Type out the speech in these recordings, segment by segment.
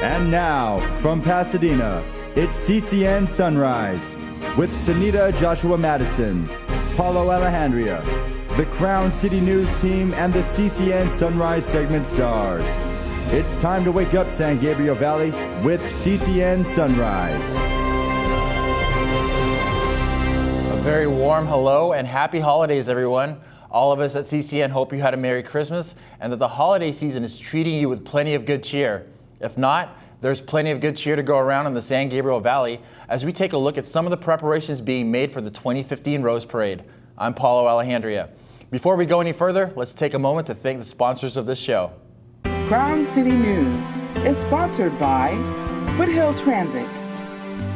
And now, from Pasadena, it's CCN Sunrise with Sunita Joshua Madison, Paulo Alejandria, the Crown City News team, and the CCN Sunrise segment stars. It's time to wake up San Gabriel Valley with CCN Sunrise. A very warm hello and happy holidays, everyone. All of us at CCN hope you had a Merry Christmas and that the holiday season is treating you with plenty of good cheer. If not, there's plenty of good cheer to go around in the San Gabriel Valley as we take a look at some of the preparations being made for the 2015 Rose Parade. I'm Paulo Alejandria. Before we go any further, let's take a moment to thank the sponsors of this show. Crown City News is sponsored by Foothill Transit,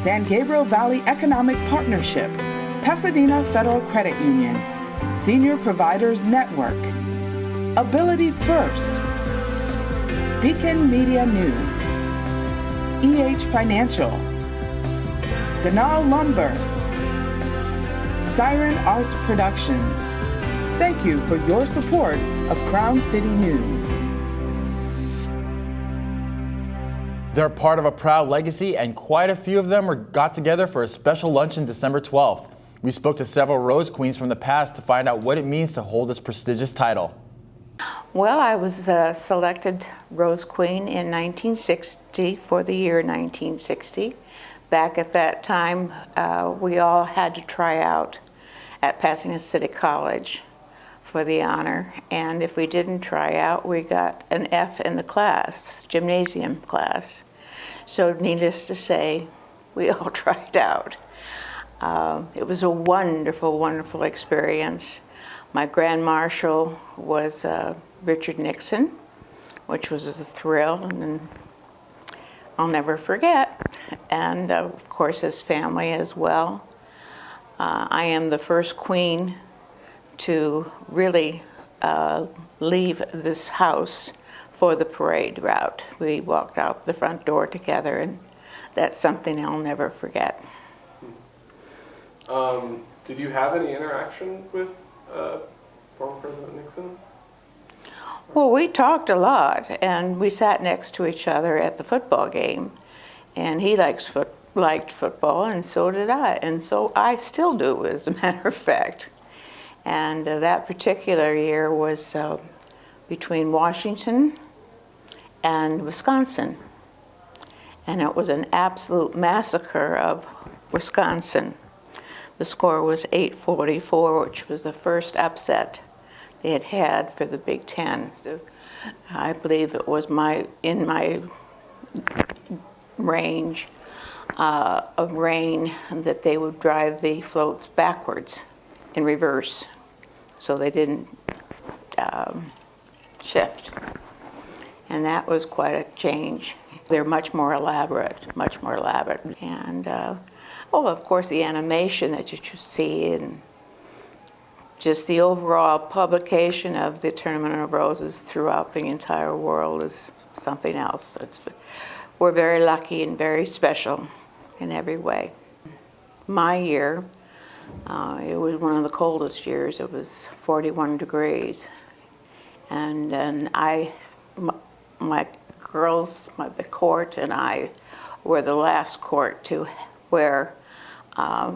San Gabriel Valley Economic Partnership, Pasadena Federal Credit Union, Senior Providers Network, Ability First, Beacon Media News, EH Financial, Ganal Lumber, Siren Arts Productions. Thank you for your support of Crown City News. They're part of a proud legacy, and quite a few of them got together for a special luncheon December 12th. We spoke to several Rose Queens from the past to find out what it means to hold this prestigious title. Well, I was selected Rose Queen in 1960 for the year 1960. Back at that time, we all had to try out at Pasadena City College for the honor, and if we didn't try out, we got an F in the class, gymnasium class. So needless to say, we all tried out. It was a wonderful, wonderful experience. My Grand Marshal was Richard Nixon, which was a thrill, and I'll never forget. And of course, his family as well. I am the first queen to really leave this house for the parade route. We walked out the front door together, and that's something I'll never forget. Did you have any interaction with former President Nixon? Well, we talked a lot, and we sat next to each other at the football game. And he liked football, and so did I. And so I still do, as a matter of fact. And that particular year was between Washington and Wisconsin. And it was an absolute massacre of Wisconsin. The score was 8-44, which was the first upset they had had for the Big Ten. I believe it was in my range of rain that they would drive the floats backwards in reverse, so they didn't shift. And that was quite a change. They're much more elaborate. And of course, the animation that you see, and just the overall publication of the Tournament of Roses throughout the entire world is something else. We're very lucky and very special in every way. My year, it was one of the coldest years. It was 41 degrees. And then my girls, the court, and I were the last court to wear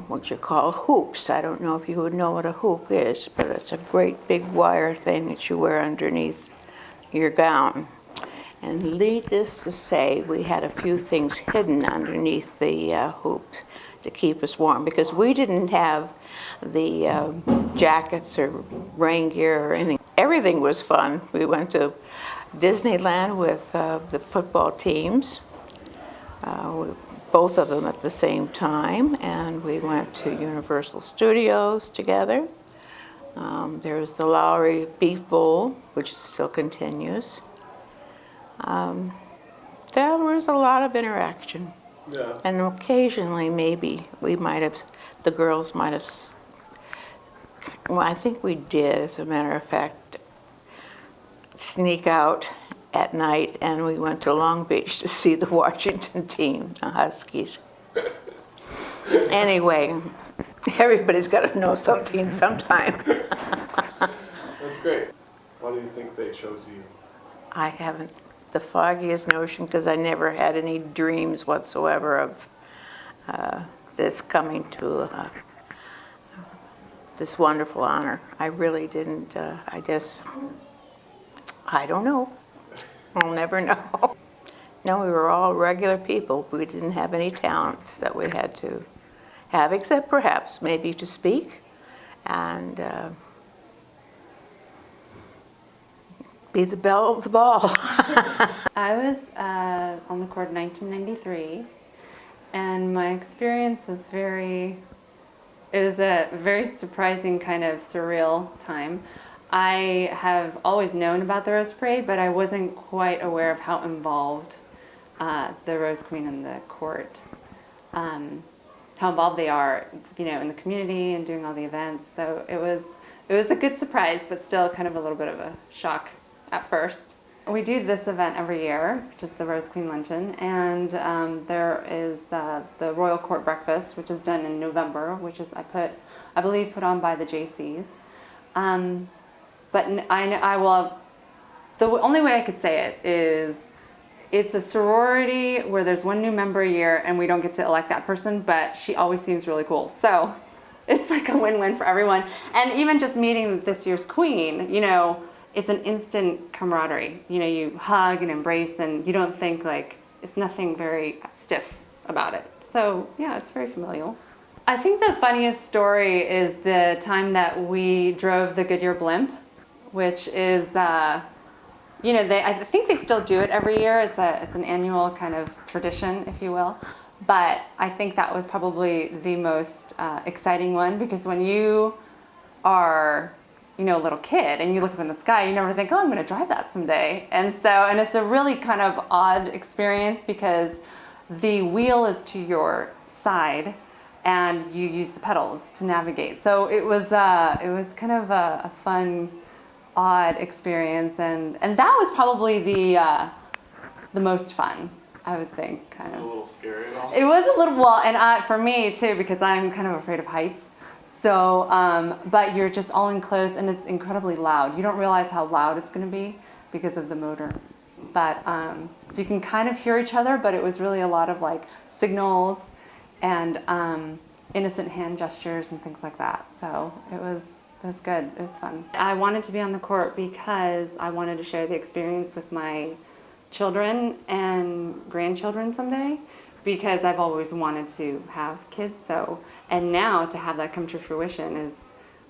what you call hoops. I don't know if you would know what a hoop is, but it's a great big wire thing that you wear underneath your gown. And needless to say, we had a few things hidden underneath the hoops to keep us warm, because we didn't have the jackets or rain gear or anything. Everything was fun. We went to Disneyland with the football teams, both of them at the same time, and we went to Universal Studios together. There's the Lowry Beef Bowl, which still continues. There was a lot of interaction. Yeah. And occasionally, maybe the girls might have, well, I think we did, as a matter of fact, sneak out at night, and we went to Long Beach to see the Washington team, the Huskies. Anyway, everybody's got to know something sometime. That's great. Why do you think they chose you? I haven't the foggiest notion, because I never had any dreams whatsoever of this coming to this wonderful honor. I really didn't. I don't know. I'll never know. No, we were all regular people. We didn't have any talents that we had to have, except perhaps maybe to speak and be the belle of the ball. I was on the court in 1993, and my experience was it was a very surprising, kind of surreal time. I have always known about the Rose Parade, but I wasn't quite aware of how involved the Rose Queen and the court, how involved they are, in the community and doing all the events. So it was a good surprise, but still kind of a little bit of a shock at first. We do this event every year, which is the Rose Queen Luncheon, and there is the Royal Court Breakfast, which is done in November, which is I believe put on by the JCs. But the only way I could say it is it's a sorority where there's one new member a year and we don't get to elect that person, but she always seems really cool. So it's like a win-win for everyone. And even just meeting this year's queen, it's an instant camaraderie. You hug and embrace, and you don't think it's nothing very stiff about it. So yeah, it's very familial. I think the funniest story is the time that we drove the Goodyear blimp, which is, I think they still do it every year. It's an annual kind of tradition, if you will. But I think that was probably the most exciting one, because when you are, a little kid and you look up in the sky, you never think, oh, I'm going to drive that someday. And it's a really kind of odd experience, because the wheel is to your side and you use the pedals to navigate. So it was kind of a fun, odd experience, and that was probably the most fun, I would think. Kind of. A little scary at all? It was a little, and for me too, because I'm kind of afraid of heights. So, but you're just all enclosed, and it's incredibly loud. You don't realize how loud it's going to be because of the motor. But so you can kind of hear each other, but it was really a lot of signals and innocent hand gestures and things like that. So it was good. It was fun. I wanted to be on the court because I wanted to share the experience with my children and grandchildren someday, because I've always wanted to have kids. So, and now to have that come to fruition is,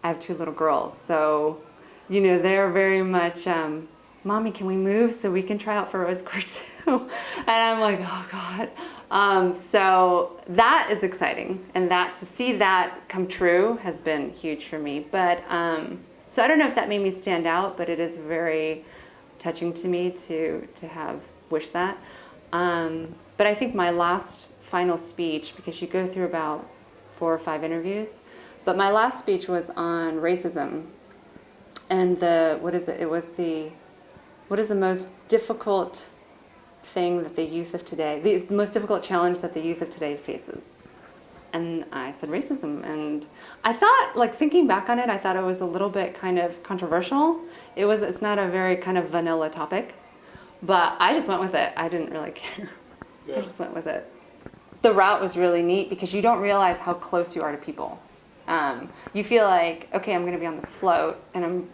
I have 2 little girls. So, they're very much, Mommy, can we move so we can try out for Rose Court too? And I'm like, oh God. So that is exciting, and to see that come true has been huge for me. But so I don't know if that made me stand out, but it is very touching to me to have wished that. But I think my last final speech, because you go through about 4 or 5 interviews, but my last speech was on racism, and what is the most difficult thing that the youth of today, the most difficult challenge that the youth of today faces? And I said racism, and I thought, thinking back on it, I thought it was a little bit kind of controversial. It's not a very kind of vanilla topic, but I just went with it. I didn't really care. I just went with it. The route was really neat, because you don't realize how close you are to people. You feel like, okay, I'm going to be on this float, and I'm,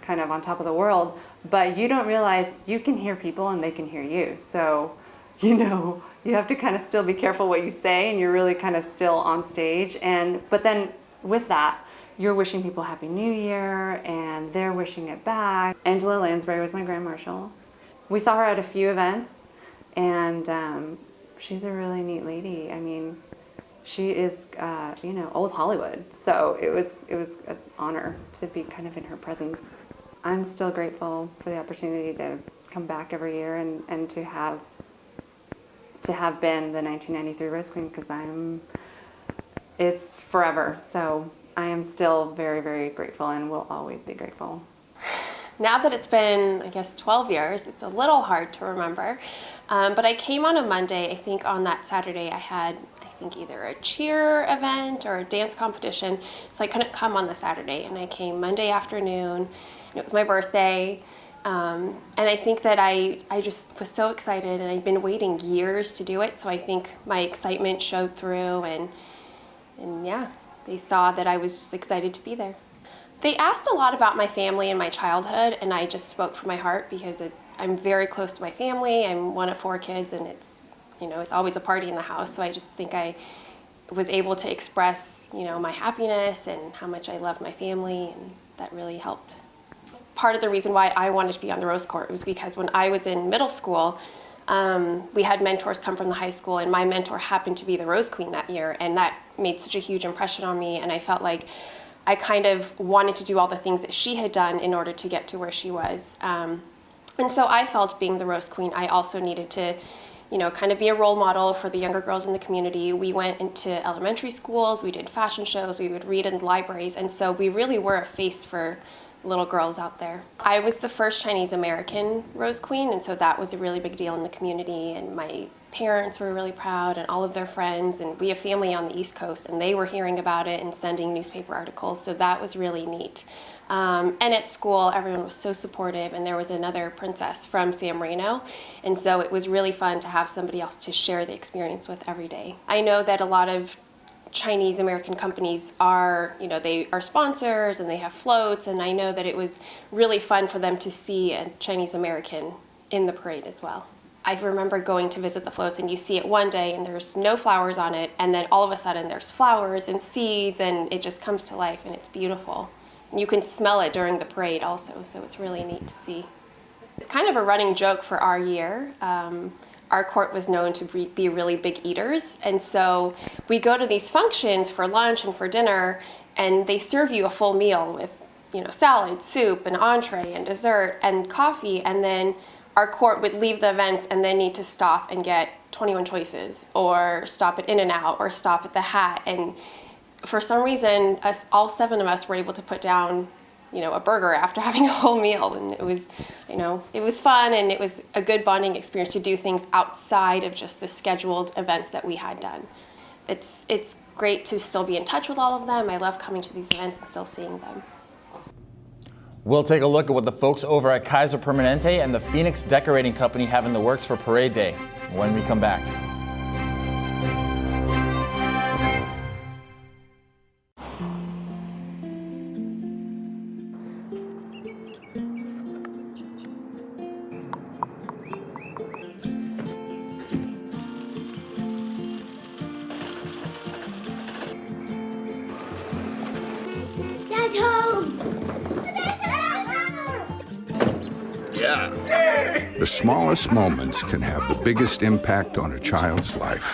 kind of on top of the world, but you don't realize you can hear people and they can hear you. So, you have to kind of still be careful what you say, and you're really kind of still on stage. But then with that, you're wishing people Happy New Year, and they're wishing it back. Angela Lansbury was my Grand Marshal. We saw her at a few events, and she's a really neat lady. I mean, she is, old Hollywood. So it was an honor to be kind of in her presence. I'm still grateful for the opportunity to come back every year and to have been the 1993 Rose Queen, because it's forever. So I am still very, very grateful, and will always be grateful. Now that it's been, 12 years, it's a little hard to remember. But I came on a Monday. I think on that Saturday I had, either a cheer event or a dance competition. So I couldn't come on the Saturday, and I came Monday afternoon, and it was my birthday. And I think that I just was so excited, and I'd been waiting years to do it, so I think my excitement showed through, and yeah, they saw that I was just excited to be there. They asked a lot about my family and my childhood, and I just spoke from my heart because I'm very close to my family. I'm one of 4 kids, and it's always a party in the house, so I just think I was able to express, my happiness and how much I love my family, and that really helped. Part of the reason why I wanted to be on the Rose Court was because when I was in middle school, we had mentors come from the high school, and my mentor happened to be the Rose Queen that year, and that made such a huge impression on me, and I felt like I kind of wanted to do all the things that she had done in order to get to where she was. And so I felt, being the Rose Queen, I also needed to kind of be a role model for the younger girls in the community. We went into elementary schools, we did fashion shows, we would read in libraries, and so we really were a face for little girls out there. I was the first Chinese American Rose Queen, and so that was a really big deal in the community, and my parents were really proud, and all of their friends, and we have family on the East Coast, and they were hearing about it and sending newspaper articles, so that was really neat. And at school, everyone was so supportive, and there was another princess from San Marino, and so it was really fun to have somebody else to share the experience with every day. I know that a lot of Chinese American companies are, they are sponsors and they have floats, and I know that it was really fun for them to see a Chinese American in the parade as well. I remember going to visit the floats, and you see it one day and there's no flowers on it, and then all of a sudden there's flowers and seeds, and it just comes to life, and it's beautiful. And you can smell it during the parade also, so it's really neat to see. It's kind of a running joke for our year. Our court was known to be really big eaters, and so we go to these functions for lunch and for dinner, and they serve you a full meal with, salad, soup, and entree, and dessert, and coffee, and then our court would leave the events and then need to stop and get 21 Choices, or stop at In-N-Out, or stop at the Hat, and for some reason, all 7 of us were able to put down a burger after having a whole meal, and it was, it was fun, and it was a good bonding experience to do things outside of just the scheduled events that we had done. It's great to still be in touch with all of them. I love coming to these events and still seeing them. We'll take a look at what the folks over at Kaiser Permanente and the Phoenix Decorating Company have in the works for Parade Day when we come back. The smallest moments can have the biggest impact on a child's life.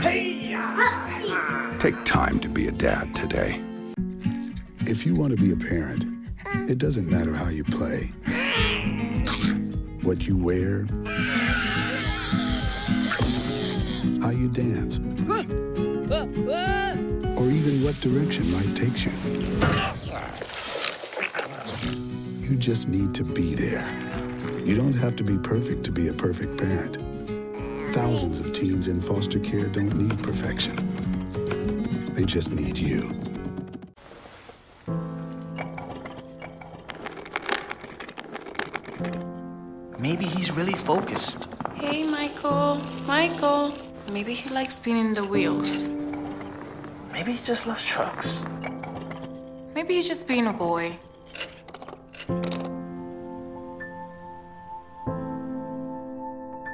Take time to be a dad today. If you want to be a parent, it doesn't matter how you play, what you wear, how you dance, or even what direction life takes you. You just need to be there. You don't have to be perfect to be a perfect parent. Thousands of teens in foster care don't need perfection. They just need you. Maybe he's really focused. Hey, Michael. Michael. Maybe he likes spinning the wheels. Maybe he just loves trucks. Maybe he's just being a boy.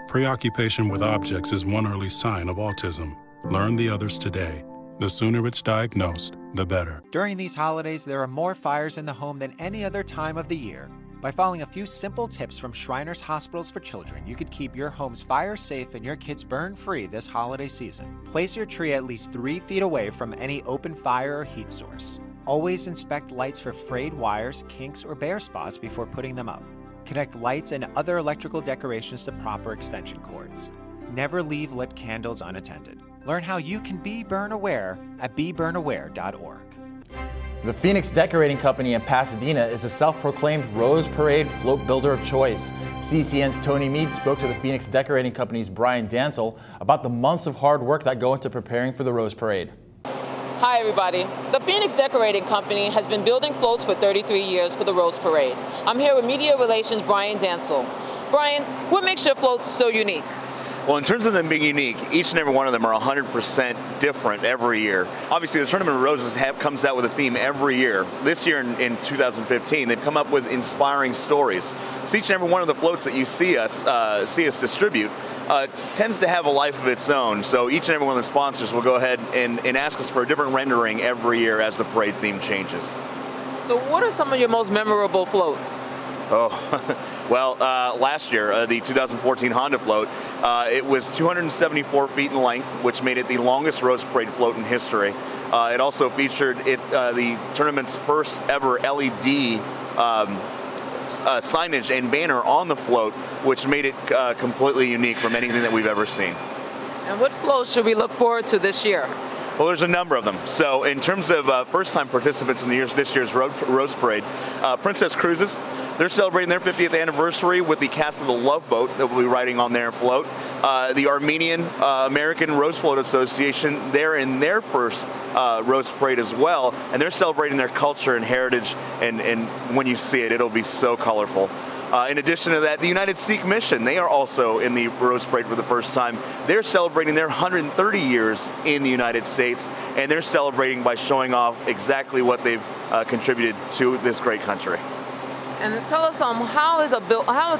Preoccupation with objects is one early sign of autism. Learn the others today. The sooner it's diagnosed, the better. During these holidays, there are more fires in the home than any other time of the year. By following a few simple tips from Shriners Hospitals for Children, you could keep your homes fire safe and your kids burn free this holiday season. Place your tree at least 3 feet away from any open fire or heat source. Always inspect lights for frayed wires, kinks, or bare spots before putting them up. Connect lights and other electrical decorations to proper extension cords. Never leave lit candles unattended. Learn how you can be burn aware at BeBurnAware.org. The Phoenix Decorating Company in Pasadena is a self-proclaimed Rose Parade float builder of choice. CCN's Tony Mead spoke to the Phoenix Decorating Company's Brian Dansel about the months of hard work that go into preparing for the Rose Parade. Hi everybody. The Phoenix Decorating Company has been building floats for 33 years for the Rose Parade. I'm here with Media Relations Brian Dansel. Brian, what makes your floats so unique? Well, in terms of them being unique, each and every one of them are 100% different every year. Obviously, the Tournament of Roses comes out with a theme every year. This year in 2015, they've come up with inspiring stories. So each and every one of the floats that you see us distribute tends to have a life of its own. So each and every one of the sponsors will go ahead and ask us for a different rendering every year as the parade theme changes. So what are some of your most memorable floats? Oh, well, last year, the 2014 Honda float, it was 274 feet in length, which made it the longest Rose Parade float in history. It also featured the tournament's first ever LED signage and banner on the float, which made it completely unique from anything that we've ever seen. And what floats should we look forward to this year? Well, there's a number of them. So in terms of first-time participants in this year's Rose Parade, Princess Cruises, they're celebrating their 50th anniversary with the cast of the Love Boat that will be riding on their float. The Armenian American Rose Float Association, they're in their first Rose Parade as well, and they're celebrating their culture and heritage, and when you see it, it'll be so colorful. In addition to that, the United Sikh Mission, they are also in the Rose Parade for the first time. They're celebrating their 130 years in the United States, and they're celebrating by showing off exactly what they've contributed to this great country. And tell us how is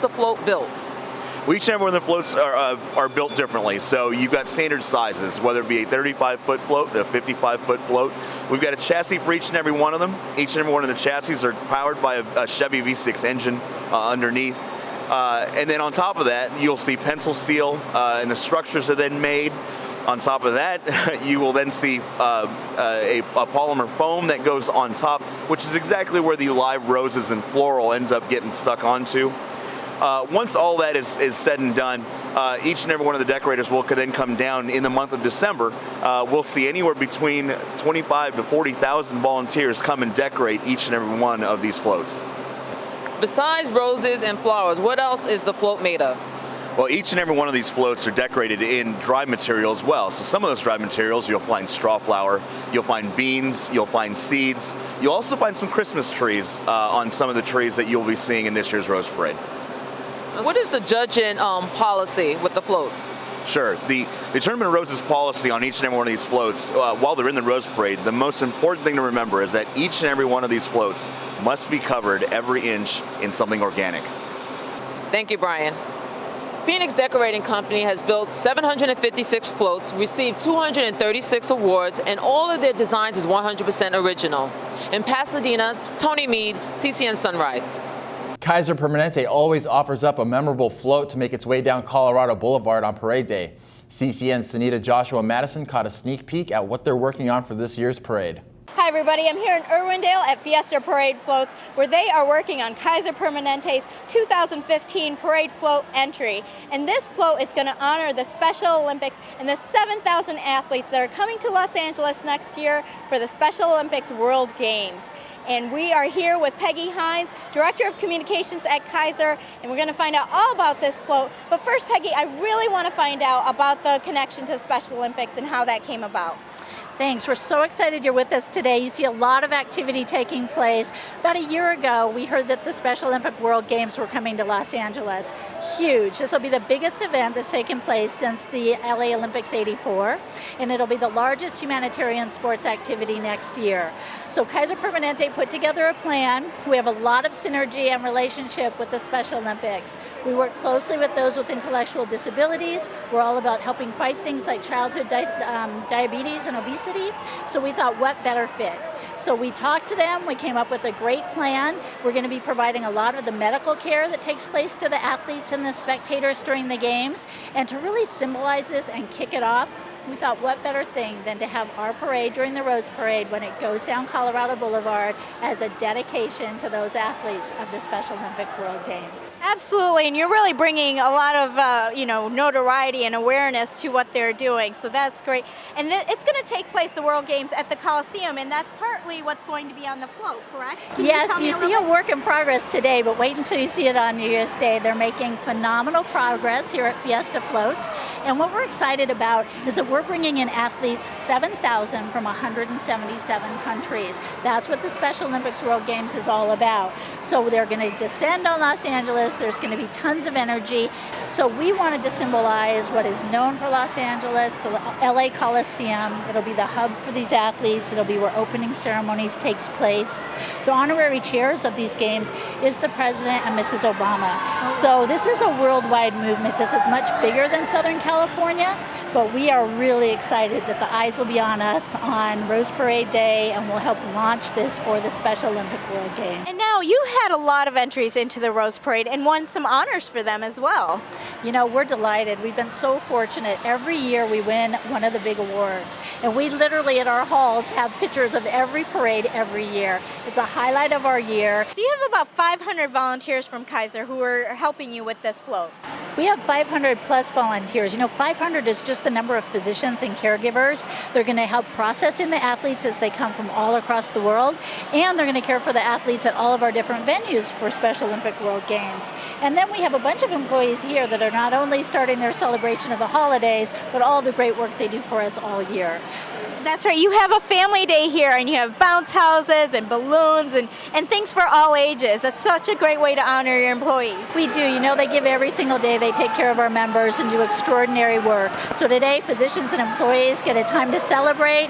the float built? Well, each and every one of the floats are built differently. So you've got standard sizes, whether it be a 35-foot float, a 55-foot float. We've got a chassis for each and every one of them. Each and every one of the chassis are powered by a Chevy V6 engine underneath. And then on top of that, you'll see pencil steel, and the structures are then made. On top of that, you will then see a polymer foam that goes on top, which is exactly where the live roses and floral ends up getting stuck onto. Once all that is said and done, each and every one of the decorators will then come down in the month of December. We'll see anywhere between 25 to 40,000 volunteers come and decorate each and every one of these floats. Besides roses and flowers, what else is the float made of? Well, each and every one of these floats are decorated in dry material as well. So some of those dry materials, you'll find straw flower, you'll find beans, you'll find seeds. You'll also find some Christmas trees on some of the trees that you'll be seeing in this year's Rose Parade. What is the judging policy with the floats? Sure. The Tournament of Roses policy on each and every one of these floats, while they're in the Rose Parade, the most important thing to remember is that each and every one of these floats must be covered every inch in something organic. Thank you, Brian. Phoenix Decorating Company has built 756 floats, received 236 awards, and all of their designs is 100% original. In Pasadena, Tony Mead, CCN Sunrise. Kaiser Permanente always offers up a memorable float to make its way down Colorado Boulevard on Parade Day. CCN's Sanita Joshua Madison caught a sneak peek at what they're working on for this year's parade. Hi everybody, I'm here in Irwindale at Fiesta Parade Floats, where they are working on Kaiser Permanente's 2015 Parade Float entry. And this float is going to honor the Special Olympics and the 7,000 athletes that are coming to Los Angeles next year for the Special Olympics World Games. And we are here with Peggy Hines, Director of Communications at Kaiser, and we're going to find out all about this float. But first, Peggy, I really want to find out about the connection to the Special Olympics and how that came about. Thanks. We're so excited you're with us today. You see a lot of activity taking place. About a year ago, we heard that the Special Olympic World Games were coming to Los Angeles. Huge. This will be the biggest event that's taken place since the LA Olympics '84, and it'll be the largest humanitarian sports activity next year. So Kaiser Permanente put together a plan. We have a lot of synergy and relationship with the Special Olympics. We work closely with those with intellectual disabilities. We're all about helping fight things like childhood diabetes and obesity. So we thought, what better fit? So we talked to them, we came up with a great plan. We're going to be providing a lot of the medical care that takes place to the athletes and the spectators during the games. And to really symbolize this and kick it off, we thought, what better thing than to have our parade during the Rose Parade when it goes down Colorado Boulevard as a dedication to those athletes of the Special Olympic World Games. Absolutely, and you're really bringing a lot of notoriety and awareness to what they're doing, so that's great. And it's going to take place, the World Games, at the Coliseum, and that's partly what's going to be on the float, correct? Yes, you see a work in progress today, but wait until you see it on New Year's Day. They're making phenomenal progress here at Fiesta Floats, And what we're excited about is that we're bringing in athletes, 7,000 from 177 countries. That's what the Special Olympics World Games is all about. So they're going to descend on Los Angeles. There's going to be tons of energy. So we wanted to symbolize what is known for Los Angeles, the LA Coliseum. It'll be the hub for these athletes. It'll be where opening ceremonies takes place. The honorary chairs of these games is the President and Mrs. Obama. So this is a worldwide movement. This is much bigger than Southern California, but we are really excited that the eyes will be on us on Rose Parade Day, and we'll help launch this for the Special Olympic World Games. And now you had a lot of entries into the Rose Parade and won some honors for them as well. You know, we're delighted. We've been so fortunate. Every year we win one of the big awards, and we literally at our halls have pictures of every parade every year. It's a highlight of our year. So you have about 500 volunteers from Kaiser who are helping you with this float. We have 500 plus volunteers. You know, 500 is just the number of physicians and caregivers. They're going to help processing the athletes as they come from all across the world, and they're going to care for the athletes at all of our different venues for Special Olympic World Games. And then we have a bunch of employees here that are not only starting their celebration of the holidays, but all the great work they do for us all year. That's right. You have a family day here, and you have bounce houses and balloons and things for all ages. That's such a great way to honor your employees. We do. You know, they give every single day. They take care of our members and do extraordinary work. So today, physicians and employees get a time to celebrate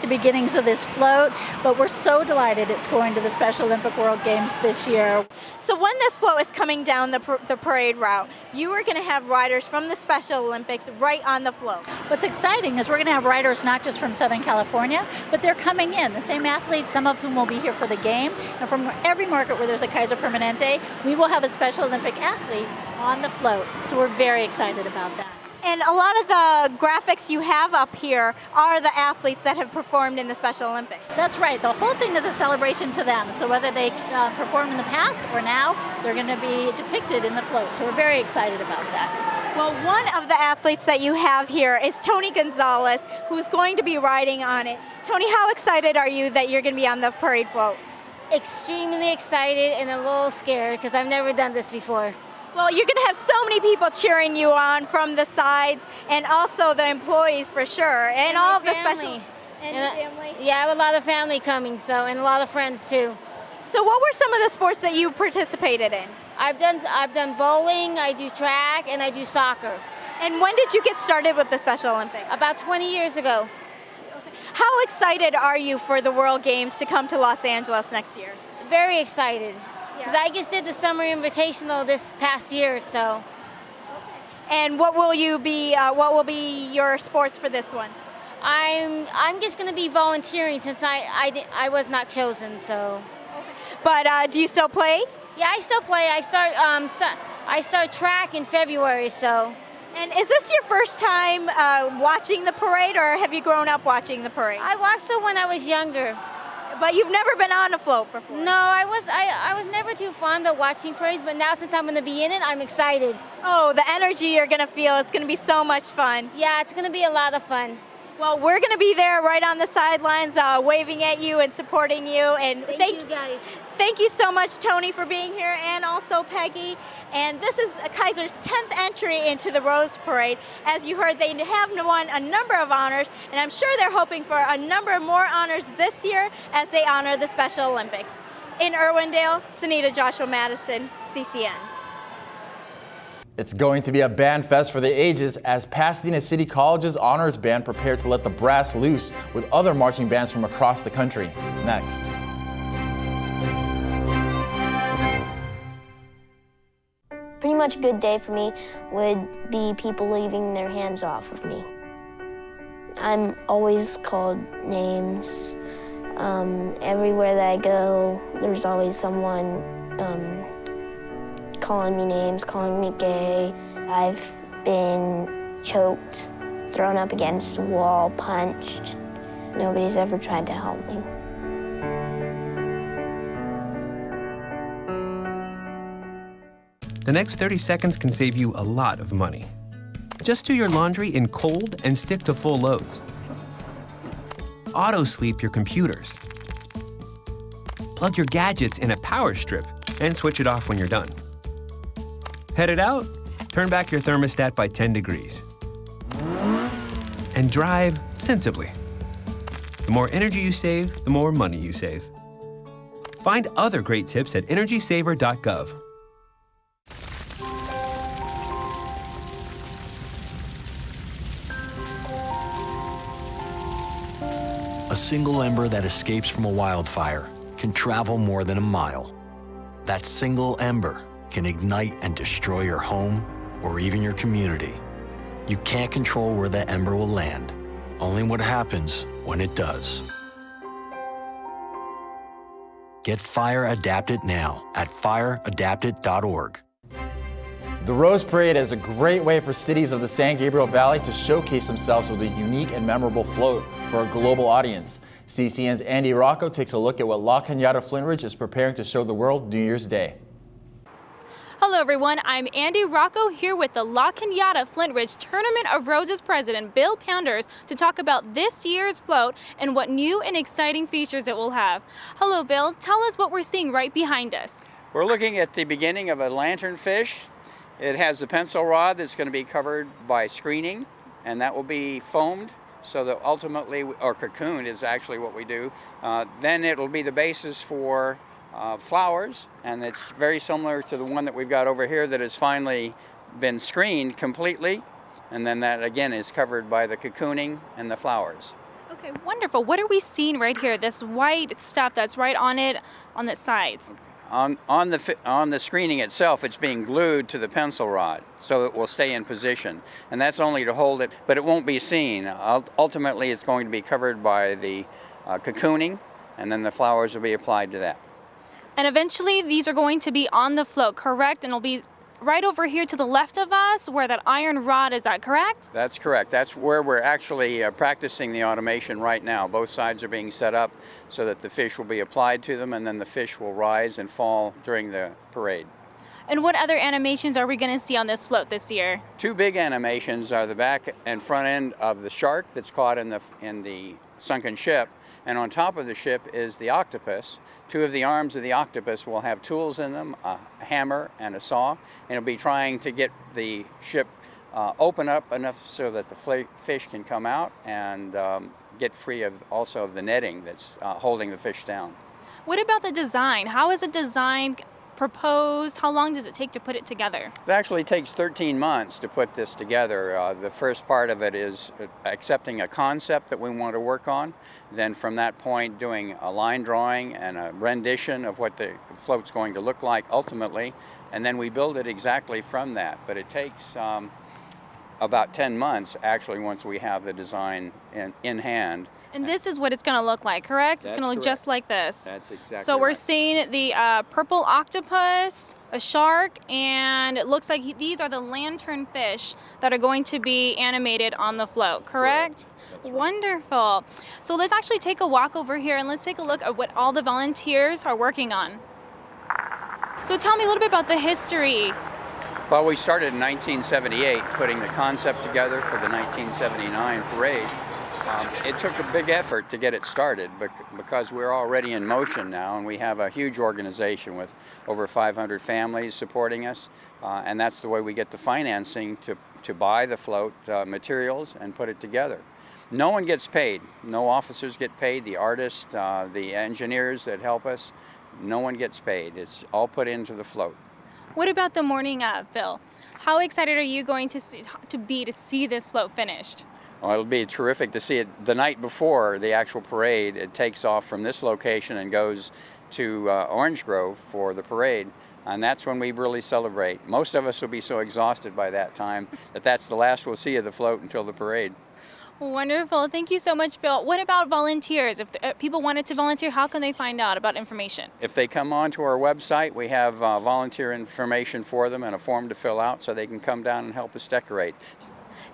the beginnings of this float. But we're so delighted it's going to the Special Olympic World Games this year. So when this float is coming down the parade route, you are going to have riders from the Special Olympics right on the float. What's exciting is we're going to have riders not just from Southern California, but they're coming in. The same athletes, some of whom will be here for the game. And from every market where there's a Kaiser Permanente, we will have a Special Olympic athlete on the float. So we're very excited about that. And a lot of the graphics you have up here are the athletes that have performed in the Special Olympics. That's right. The whole thing is a celebration to them. So whether they performed in the past or now, they're going to be depicted in the float. So we're very excited about that. Well, one of the athletes that you have here is Tony Gonzalez, who's going to be riding on it. Tony, how excited are you that you're going to be on the parade float? Extremely excited and a little scared because I've never done this before. Well, you're going to have so many people cheering you on from the sides, and also the employees for sure, and all of the special. And your family? Yeah, I have a lot of family coming, and a lot of friends too. So, what were some of the sports that you participated in? I've done bowling, I do track, and I do soccer. And when did you get started with the Special Olympics? About 20 years ago. How excited are you for the World Games to come to Los Angeles next year? Very excited. Because I just did the Summer Invitational this past year or so. And what will be your sports for this one? I'm just going to be volunteering since I was not chosen. So. But do you still play? Yeah, I still play. I start track in February. So. And is this your first time watching the parade, or have you grown up watching the parade? I watched it when I was younger. But you've never been on a float before? No, I was never too fond of watching parades, but now since I'm going to be in it, I'm excited. Oh, the energy you're going to feel, it's going to be so much fun. Yeah, it's going to be a lot of fun. Well, we're going to be there right on the sidelines waving at you and supporting you. And thank you guys. Thank you so much, Tony, for being here, and also Peggy. And this is Kaiser's 10th entry into the Rose Parade. As you heard, they have won a number of honors, and I'm sure they're hoping for a number more honors this year as they honor the Special Olympics. In Irwindale, Sunita Joshua Madison, CCN. It's going to be a band fest for the ages as Pasadena City College's honors band prepared to let the brass loose with other marching bands from across the country. Next. Pretty much a good day for me would be people leaving their hands off of me. I'm always called names. Everywhere that I go, there's always someone calling me names, calling me gay. I've been choked, thrown up against a wall, punched. Nobody's ever tried to help me. The next 30 seconds can save you a lot of money. Just do your laundry in cold and stick to full loads. Auto-sleep your computers. Plug your gadgets in a power strip and switch it off when you're done. Headed out? Turn back your thermostat by 10 degrees. and drive sensibly. The more energy you save, the more money you save. Find other great tips at energysaver.gov. A single ember that escapes from a wildfire can travel more than a mile. That single ember can ignite and destroy your home or even your community. You can't control where that ember will land, only what happens when it does. Get Fire Adapted now at fireadapted.org. The Rose Parade is a great way for cities of the San Gabriel Valley to showcase themselves with a unique and memorable float for a global audience. CCN's Andy Rocco takes a look at what La Cañada Flintridge is preparing to show the world New Year's Day. Hello everyone, I'm Andy Rocco here with the La Cañada Flintridge Tournament of Roses president Bill Pounders to talk about this year's float and what new and exciting features it will have. Hello Bill, tell us what we're seeing right behind us. We're looking at the beginning of a lanternfish. It has the pencil rod that's going to be covered by screening, and that will be foamed so that ultimately, or cocooned is actually what we do. Then it'll be the basis for flowers, and it's very similar to the one that we've got over here that has finally been screened completely, and then that again is covered by the cocooning and the flowers. Okay, wonderful. What are we seeing right here? This white stuff that's right on it, on the sides. On the screening itself, it's being glued to the pencil rod so it will stay in position, and that's only to hold it, but it won't be seen. Ultimately, it's going to be covered by the cocooning, and then the flowers will be applied to that. And eventually these are going to be on the float, correct? And it'll be right over here to the left of us where that iron rod is at, correct? That's correct. That's where we're actually practicing the automation right now. Both sides are being set up so that the fish will be applied to them, and then the fish will rise and fall during the parade. And what other animations are we going to see on this float this year? Two big animations are the back and front end of the shark that's caught in the sunken ship, and on top of the ship is the octopus. Two of the arms of the octopus will have tools in them, a hammer and a saw, and it'll be trying to get the ship open up enough so that the fish can come out and get free of the netting that's holding the fish down. What about the design? How is it designed, proposed? How long does it take to put it together? It actually takes 13 months to put this together. The first part of it is accepting a concept that we want to work on. Then from that point, doing a line drawing and a rendition of what the float's going to look like ultimately. And then we build it exactly from that. But it takes about 10 months actually once we have the design in hand. And this is what it's going to look like, correct? It's going to look just like this. That's exactly So we're right. seeing the purple octopus, a shark, and it looks like these are the lantern fish that are going to be animated on the float, correct? Right. Wonderful. So let's actually take a walk over here and let's take a look at what all the volunteers are working on. So tell me a little bit about the history. Well, we started in 1978 putting the concept together for the 1979 parade. It took a big effort to get it started because we're already in motion now, and we have a huge organization with over 500 families supporting us, and that's the way we get the financing to buy the float materials and put it together. No one gets paid. No officers get paid. The artists, the engineers that help us, no one gets paid. It's all put into the float. What about the morning of, Bill? How excited are you going to see this float finished? Well, it'll be terrific to see it the night before the actual parade. It takes off from this location and goes to Orange Grove for the parade, and that's when we really celebrate. Most of us will be so exhausted by that time that that's the last we'll see of the float until the parade. Wonderful. Thank you so much, Bill. What about volunteers? If people wanted to volunteer, how can they find out about information? If they come onto our website, we have volunteer information for them and a form to fill out so they can come down and help us decorate.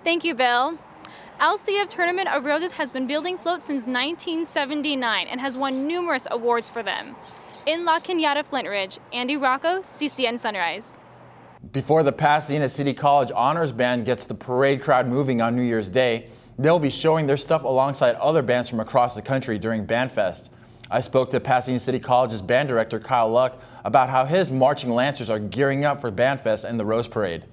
Thank you, Bill. LCF Tournament of Roses has been building floats since 1979 and has won numerous awards for them. In La Cañada Flintridge, Andy Rocco, CCN Sunrise. Before the Pasadena City College Honors Band gets the parade crowd moving on New Year's Day, they'll be showing their stuff alongside other bands from across the country during BandFest. I spoke to Pasadena City College's band director, Kyle Luck, about how his marching Lancers are gearing up for BandFest and the Rose Parade.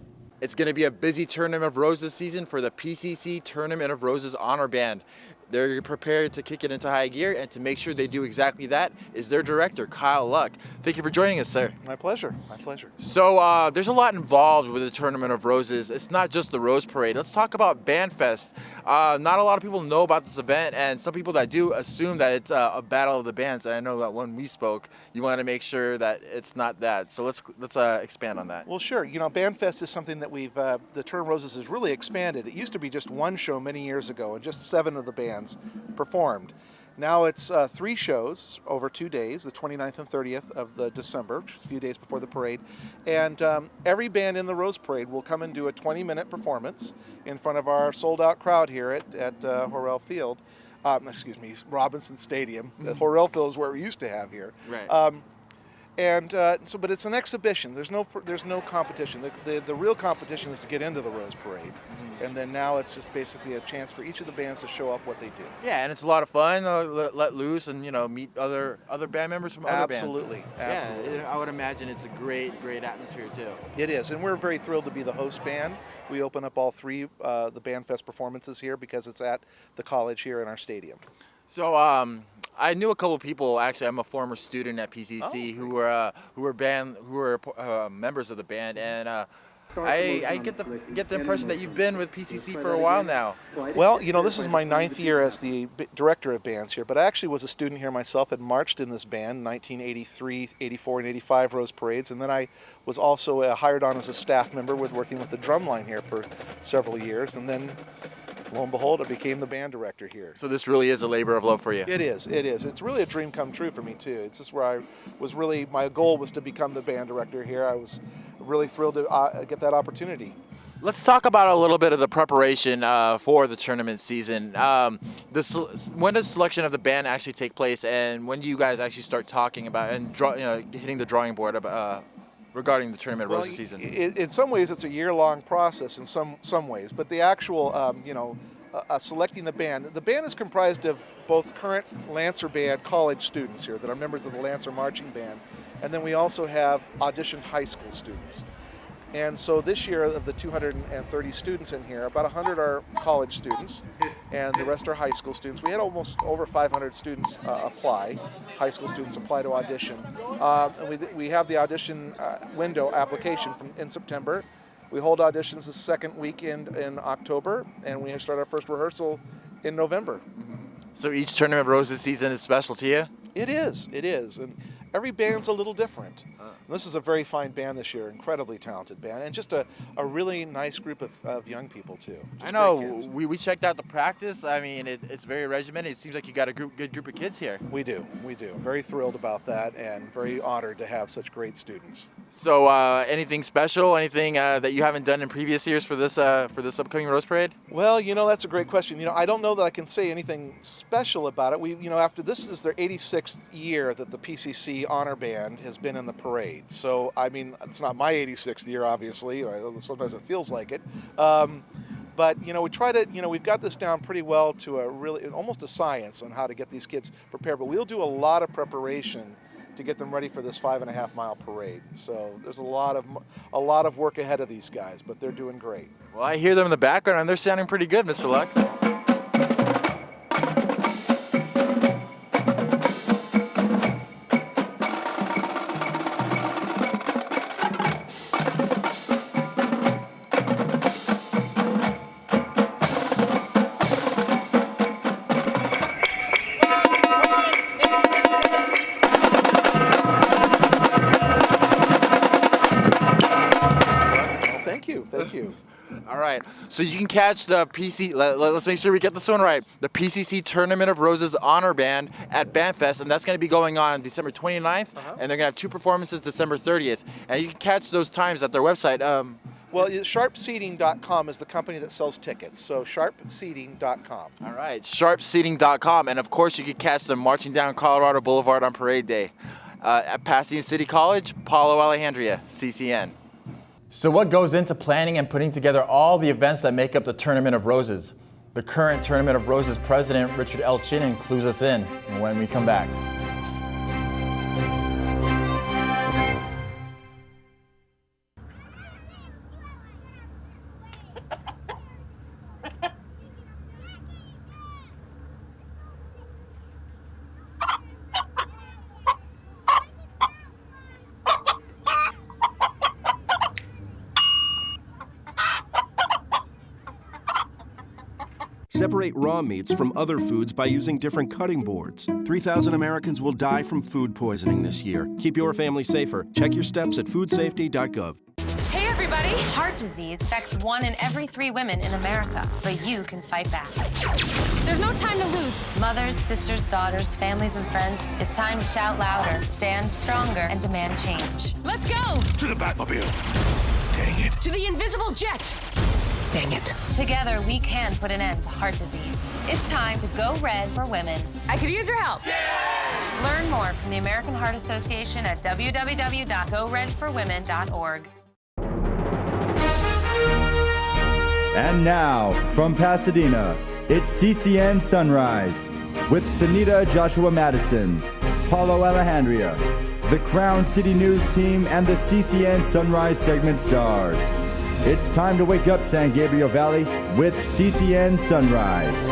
It's going to be a busy Tournament of Roses season for the PCC Tournament of Roses Honor Band. They're prepared to kick it into high gear, and to make sure they do exactly that is their director, Kyle Luck. Thank you for joining us, sir. My pleasure. My pleasure. So there's a lot involved with the Tournament of Roses. It's not just the Rose Parade. Let's talk about BandFest. Not a lot of people know about this event, and some people that do assume that it's a battle of the bands. And I know that when we spoke, you wanted to make sure that it's not that. So let's expand on that. Well, sure. You know, BandFest is something that we've the Tournament of Roses has really expanded. It used to be just one show many years ago, and just 7 of the bands performed. Now it's 3 shows over 2 days, the 29th and 30th of the December, just a few days before the parade. And every band in the Rose Parade will come and do a 20-minute performance in front of our sold-out crowd here at Horrell Field. Robinson Stadium. Horrell Field is where we used to have here. Right. But it's an exhibition. There's no competition. The real competition is to get into the Rose Parade, and then now it's just basically a chance for each of the bands to show off what they do. Yeah, and it's a lot of fun. Let loose and meet other band members from other bands. Absolutely. Yeah, I would imagine it's a great atmosphere too. It is, and we're very thrilled to be the host band. We open up all 3 the BandFest performances here because it's at the college here in our stadium. So I knew a couple people. Actually, I'm a former student at PCC who were members of the band, and I get the impression that you've been with PCC for a while now. Well, this is my 9th year as the director of bands here, but I actually was a student here myself and marched in this band 1983, 84, and 85 Rose Parades, and then I was also hired on as a staff member working with the drumline here for several years, and then lo and behold, I became the band director here. So this really is a labor of love for you. It is. It's really a dream come true for me too. It's just where I was really, my goal was to become the band director here. I was really thrilled to get that opportunity. Let's talk about a little bit of the preparation for the tournament season. When does selection of the band actually take place, and when do you guys actually start talking about and hitting the drawing board about regarding the Tournament of Roses season? In some ways, it's a year-long process in some ways, but the actual, selecting the band is comprised of both current Lancer Band college students here that are members of the Lancer Marching Band, and then we also have auditioned high school students. And so this year, of the 230 students in here, about 100 are college students, and the rest are high school students. We had almost over 500 students apply, high school students apply to audition. And we have the audition window application in September. We hold auditions the second weekend in October, and we start our first rehearsal in November. So each Tournament of Roses season is special to you? It is. And every band's a little different. This is a very fine band this year, incredibly talented band, and just a really nice group of young people too. I know, we checked out the practice. I mean, it's very regimented. It seems like you got a good group of kids here. We do. Very thrilled about that, and very honored to have such great students. So anything special, anything that you haven't done in previous years for this upcoming Rose Parade? Well, that's a great question. I don't know that I can say anything special about it. After this is their 86th year that the PCC Honor Band has been in the parade. So, I mean, it's not my 86th year, obviously. Sometimes it feels like it. But, we try to, we've got this down pretty well to almost a science on how to get these kids prepared. But we'll do a lot of preparation to get them ready for this 5.5-mile parade. So there's a lot of work ahead of these guys, but they're doing great. Well, I hear them in the background, and they're sounding pretty good, Mr. Luck. Thank you. All right, so you can catch the let's make sure we get this one right. The PCC Tournament of Roses Honor Band at BandFest, and that's going to be going on December 29th, and they're going to have 2 performances December 30th. And you can catch those times at their website. Well, sharpseating.com is the company that sells tickets, so sharpseating.com. All right, sharpseating.com, and of course you can catch them marching down Colorado Boulevard on Parade Day at Pasadena City College, Palo Alejandria, CCN. So what goes into planning and putting together all the events that make up the Tournament of Roses? The current Tournament of Roses president, Richard L. Chinnon, clues us in when we come back. Separate raw meats from other foods by using different cutting boards. 3,000 Americans will die from food poisoning this year. Keep your family safer. Check your steps at foodsafety.gov. Hey everybody! Heart disease affects 1 in every 3 women in America, but you can fight back. There's no time to lose. Mothers, sisters, daughters, families, and friends, it's time to shout louder, stand stronger, and demand change. Let's go! To the Batmobile. Dang it. To the invisible jet! Dang it. Together, we can put an end to heart disease. It's time to go red for women. I could use your help. Learn more from the American Heart Association at www.goredforwomen.org. And now, from Pasadena, it's CCN Sunrise with Sunita Joshua Madison, Paulo Alejandria, the Crown City News team, and the CCN Sunrise segment stars. It's time to wake up San Gabriel Valley with CCN Sunrise.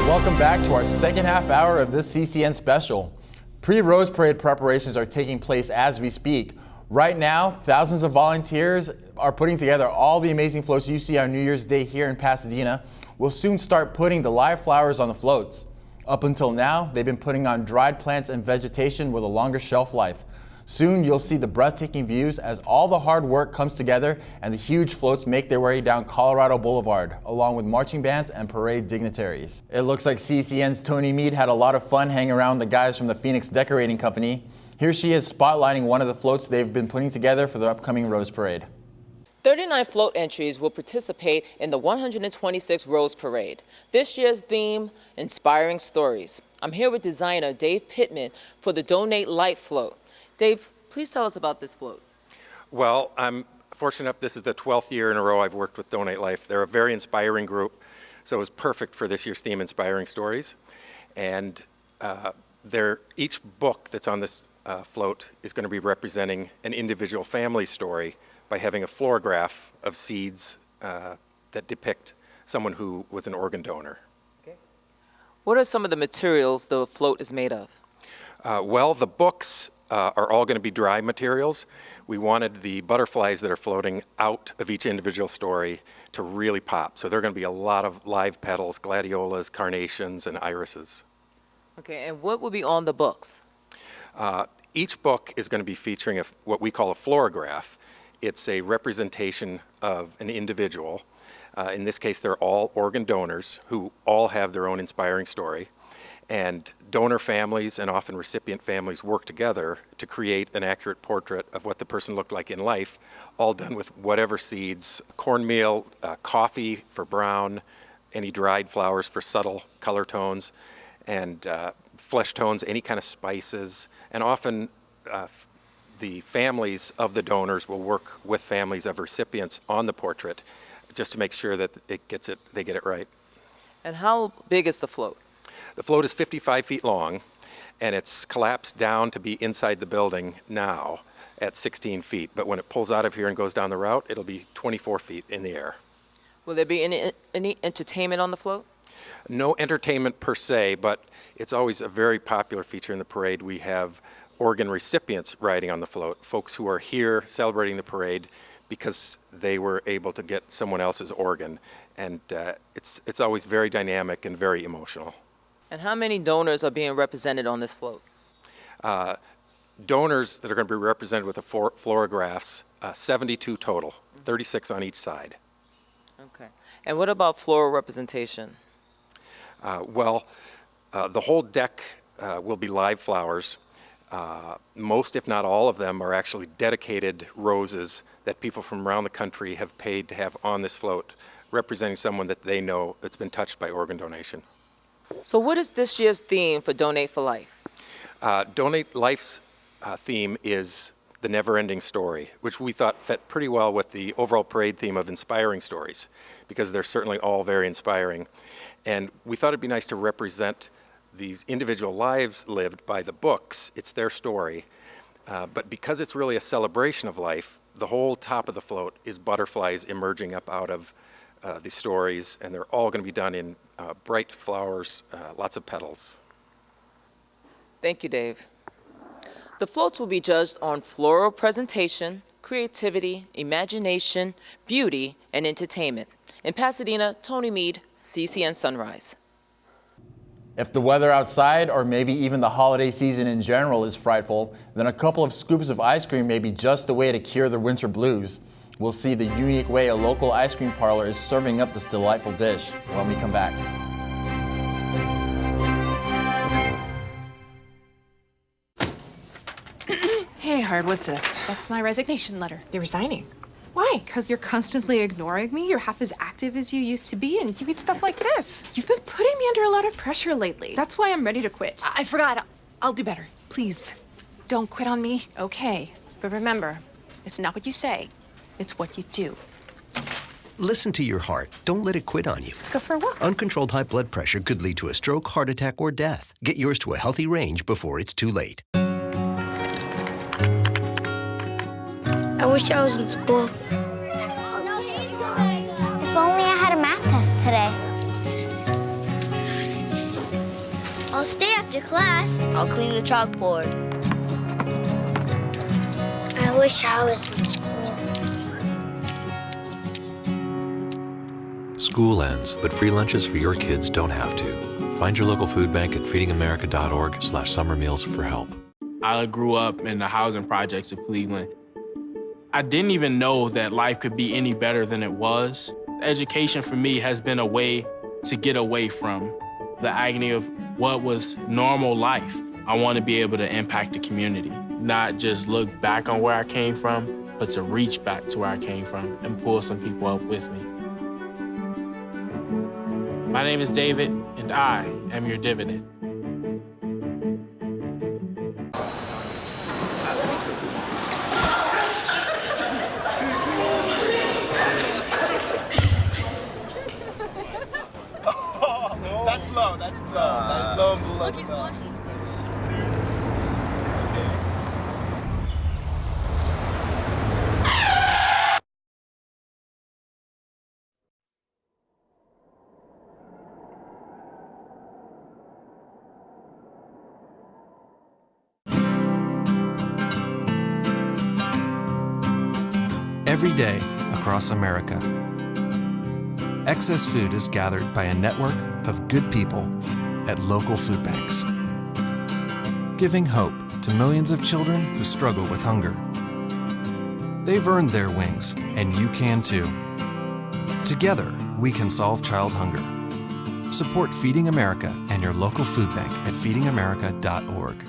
Welcome back to our second half hour of this CCN special. Pre-Rose Parade preparations are taking place as we speak. Right now, thousands of volunteers are putting together all the amazing floats you see on New Year's Day here in Pasadena. We'll soon start putting the live flowers on the floats. Up until now, they've been putting on dried plants and vegetation with a longer shelf life. Soon, you'll see the breathtaking views as all the hard work comes together and the huge floats make their way down Colorado Boulevard, along with marching bands and parade dignitaries. It looks like CCN's Tony Mead had a lot of fun hanging around the guys from the Phoenix Decorating Company. Here she is spotlighting one of the floats they've been putting together for the upcoming Rose Parade. 39 float entries will participate in the 126th Rose Parade. This year's theme, Inspiring Stories. I'm here with designer Dave Pittman for the Donate Life float. Dave, please tell us about this float. Well, I'm fortunate enough this is the 12th year in a row I've worked with Donate Life. They're a very inspiring group, so it was perfect for this year's theme, Inspiring Stories. And each book that's on this float is going to be representing an individual family story by having a florograph of seeds that depict someone who was an organ donor. Okay. What are some of the materials the float is made of? Well, the books are all going to be dry materials. We wanted the butterflies that are floating out of each individual story to really pop. So there are going to be a lot of live petals, gladiolas, carnations, and irises. Okay, and what will be on the books? Each book is going to be featuring what we call a florograph. It's a representation of an individual. In this case, they're all organ donors who all have their own inspiring story. And donor families and often recipient families work together to create an accurate portrait of what the person looked like in life, all done with whatever seeds, cornmeal, coffee for brown, any dried flowers for subtle color tones, and flesh tones, any kind of spices. And often the families of the donors will work with families of recipients on the portrait just to make sure that they get it right. And how big is the float? The float is 55 feet long, and it's collapsed down to be inside the building now at 16 feet. But when it pulls out of here and goes down the route, it'll be 24 feet in the air. Will there be any entertainment on the float? No entertainment per se, but it's always a very popular feature in the parade. We have organ recipients riding on the float, folks who are here celebrating the parade because they were able to get someone else's organ. And it's always very dynamic and very emotional. And how many donors are being represented on this float? Donors that are going to be represented with the fluorographs, 72 total, 36 on each side. Okay. And what about floral representation? The whole deck will be live flowers. Most, if not all of them, are actually dedicated roses that people from around the country have paid to have on this float, representing someone that they know that's been touched by organ donation. So what is this year's theme for Donate for Life? Donate Life's theme is the never-ending story, which we thought fit pretty well with the overall parade theme of inspiring stories, because they're certainly all very inspiring. And we thought it'd be nice to represent these individual lives lived by the books. It's their story. But because it's really a celebration of life, the whole top of the float is butterflies emerging up out of the stories, and they're all going to be done in bright flowers, lots of petals. Thank you, Dave. The floats will be judged on floral presentation, creativity, imagination, beauty, and entertainment. In Pasadena, Tony Mead, CCN Sunrise. If the weather outside, or maybe even the holiday season in general, is frightful, then a couple of scoops of ice cream may be just the way to cure the winter blues. We'll see the unique way a local ice cream parlor is serving up this delightful dish when we come back. Hey, Hard, what's this? That's my resignation letter. You're resigning. Why? Because you're constantly ignoring me. You're half as active as you used to be, and you get stuff like this. You've been putting me under a lot of pressure lately. That's why I'm ready to quit. I forgot. I'll do better. Please, don't quit on me. Okay, but remember, it's not what you say, it's what you do. Listen to your heart. Don't let it quit on you. Let's go for a walk. Uncontrolled high blood pressure could lead to a stroke, heart attack, or death. Get yours to a healthy range before it's too late. I wish I was in school. If only I had a math test today. I'll stay after class. I'll clean the chalkboard. I wish I was in school. School ends, but free lunches for your kids don't have to. Find your local food bank at feedingamerica.org/summer meals for help. I grew up in the housing projects of Cleveland. I didn't even know that life could be any better than it was. Education for me has been a way to get away from the agony of what was normal life. I want to be able to impact the community, not just look back on where I came from, but to reach back to where I came from and pull some people up with me. My name is David, and I am your dividend. That's low. That's low. Look, he's blushing. Every day across America, excess food is gathered by a network of good people at local food banks, giving hope to millions of children who struggle with hunger. They've earned their wings, and you can too. Together, we can solve child hunger. Support Feeding America and your local food bank at feedingamerica.org.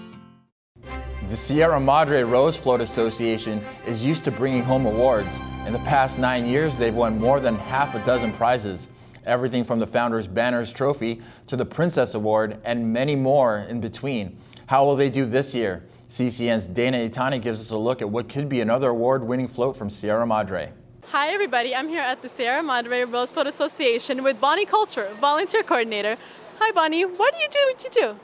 The Sierra Madre Rose Float Association is used to bringing home awards. In the past 9 years, they've won more than half a dozen prizes. Everything from the Founders Banners Trophy to the Princess Award and many more in between. How will they do this year? CCN's Dana Itani gives us a look at what could be another award-winning float from Sierra Madre. Hi everybody, I'm here at the Sierra Madre Rose Float Association with Bonnie Coulter, volunteer coordinator. Hi Bonnie, why do you do what you do?